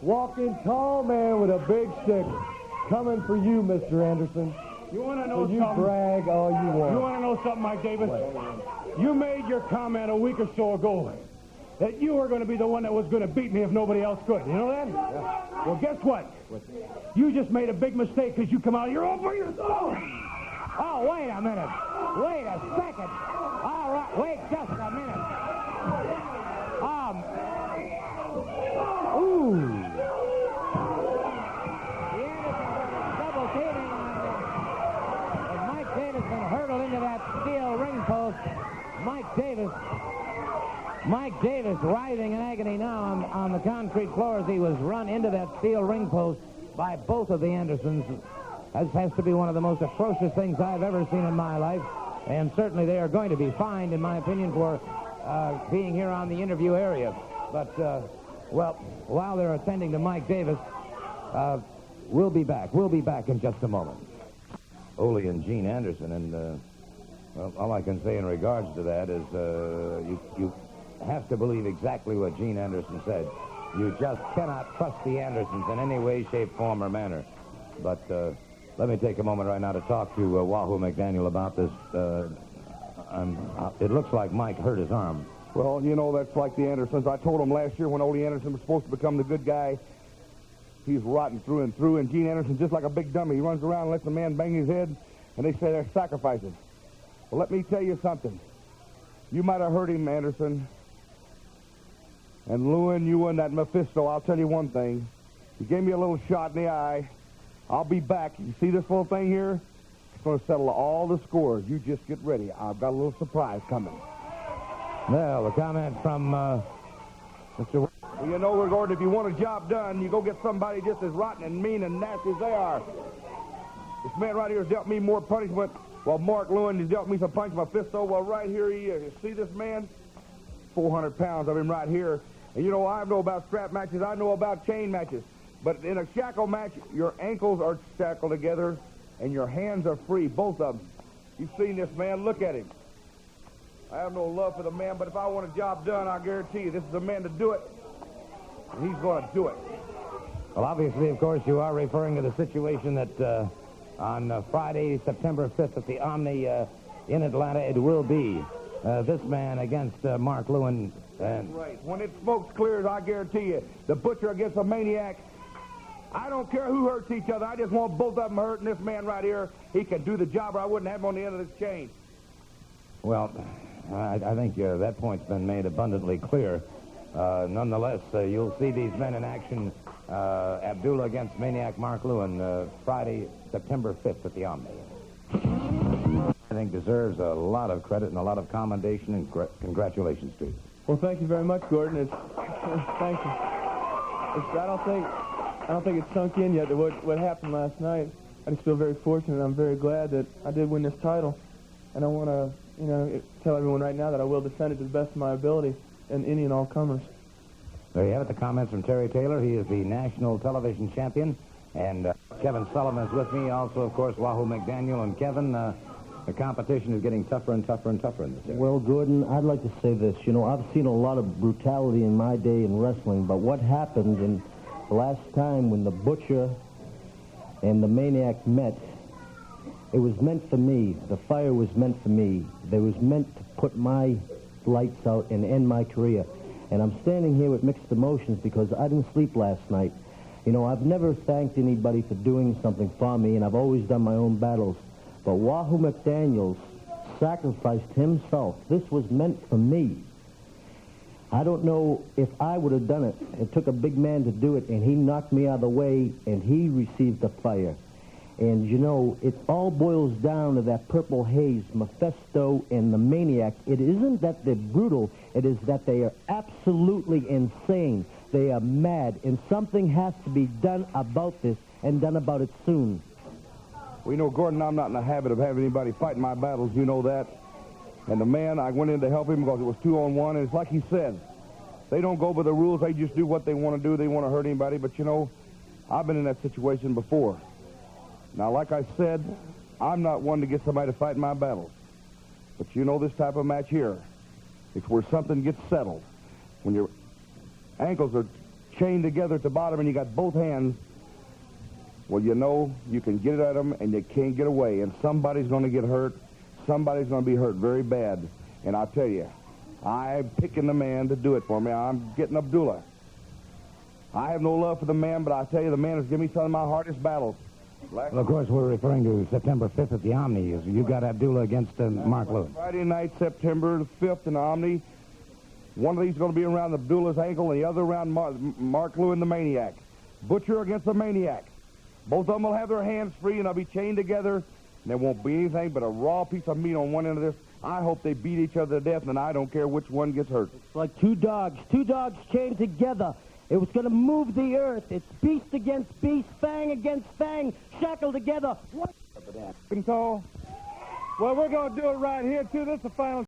walking tall man with a big stick. Coming for you, Mr. Anderson. You want to know you something? Brag all you want. You want to know something, Mike Davis? You made your comment a week or so ago that you were going to be the one that was going to beat me if nobody else could. You know that? Yeah. Well, guess what? You just made a big mistake because you come out here over your thumb. Oh, wait a minute. Wait a second. All right, wait just a minute. Ooh. The Anderson double teaming on and Mike Davis been hurtled into that steel ring post. Mike Davis writhing in agony now on the concrete floor as he was run into that steel ring post by both of the Andersons. That has to be one of the most atrocious things I've ever seen in my life. And certainly they are going to be fined, in my opinion, for being here on the interview area. But, well, while they're attending to Mike Davis, we'll be back. We'll be back in just a moment. Ole and Gene Anderson, and, well, all I can say in regards to that is you have to believe exactly what Gene Anderson said. You just cannot trust the Andersons in any way, shape, form, or manner. But let me take a moment right now to talk to Wahoo McDaniel about this. It looks like Mike hurt his arm. Well, you know, that's like the Andersons. I told him last year when Ole Anderson was supposed to become the good guy, he's rotten through and through, and Gene Anderson's just like a big dummy. He runs around and lets the man bang his head, and they say they're sacrifices. Well, let me tell you something. You might have hurt him, Anderson. And Lewin, you and that Mephisto, I'll tell you one thing. You gave me a little shot in the eye. I'll be back. You see this little thing here? It's going to settle all the scores. You just get ready. I've got a little surprise coming. Well, a comment from Mr. Well, you know, Gordon, if you want a job done, you go get somebody just as rotten and mean and nasty as they are. This man right here has dealt me more punishment, while Mark Lewin has dealt me some punishment. Mephisto, well, right here he is. You see this man? 400 pounds of him right here. And you know, I know about strap matches. I know about chain matches. But in a shackle match, your ankles are shackled together and your hands are free, both of them. You've seen this man. Look at him. I have no love for the man, but if I want a job done, I guarantee you this is the man to do it. And he's going to do it. Well, obviously, of course, you are referring to the situation that on Friday, September 5th at the Omni in Atlanta, it will be this man against Mark Lewin. And right. When it smoke's cleared, I guarantee you, the Butcher against the Maniac, I don't care who hurts each other. I just want both of them hurt, and this man right here, he can do the job, or I wouldn't have him on the end of this chain. Well, I think that point's been made abundantly clear. Nonetheless, you'll see these men in action, Abdullah against Maniac Mark Lewin, Friday, September 5th at the Omni. I think deserves a lot of credit and a lot of commendation and congratulations to you. Well, thank you very much, Gordon. Thank you. I don't think it's sunk in yet that what happened last night. I just feel very fortunate. I'm very glad that I did win this title, and I want to, tell everyone right now that I will defend it to the best of my ability in any and all comers. There you have it. The comments from Terry Taylor. He is the national television champion, and Kevin Sullivan is with me. Also, of course, Wahoo McDaniel and Kevin. The competition is getting tougher and tougher and tougher in this area. Well, Gordon, I'd like to say this. You know, I've seen a lot of brutality in my day in wrestling, but what happened in the last time when the Butcher and the Maniac met, it was meant for me. The fire was meant for me. They was meant to put my lights out and end my career. And I'm standing here with mixed emotions because I didn't sleep last night. You know, I've never thanked anybody for doing something for me, and I've always done my own battles. But Wahoo McDaniel sacrificed himself. This was meant for me. I don't know if I would have done it. It took a big man to do it, and he knocked me out of the way, and he received the fire. And, you know, it all boils down to that Purple Haze, Mephisto, and the Maniac. It isn't that they're brutal. It is that they are absolutely insane. They are mad, and something has to be done about this, and done about it soon. Well, you know, Gordon, I'm not in the habit of having anybody fight my battles. You know that. And the man, I went in to help him because it was 2-on-1, and it's like he said. They don't go by the rules. They just do what they want to do. They want to hurt anybody. But, you know, I've been in that situation before. Now, like I said, I'm not one to get somebody to fight my battles. But you know this type of match here, it's where something gets settled. When your ankles are chained together at the bottom and you got both hands, well, you know you can get it at them and you can't get away. And somebody's going to get hurt. Somebody's going to be hurt very bad. And I'll tell you, I'm picking the man to do it for me. I'm getting Abdullah. I have no love for the man, but I tell you, the man has given me some of my hardest battles. Well, of course, we're referring to September 5th at the Omni. You got Abdullah against Mark Lewin. Friday night, September the 5th in the Omni. One of these is going to be around Abdullah's ankle and the other around Mark Lewin, the Maniac. Butcher against the Maniac. Both of them will have their hands free and they'll be chained together. And there won't be anything but a raw piece of meat on one end of this. I hope they beat each other to death, and I don't care which one gets hurt. It's like two dogs chained together. It was going to move the earth. It's beast against beast, fang against fang, shackled together. What? Well, we're going to do it right here, too. This is the final.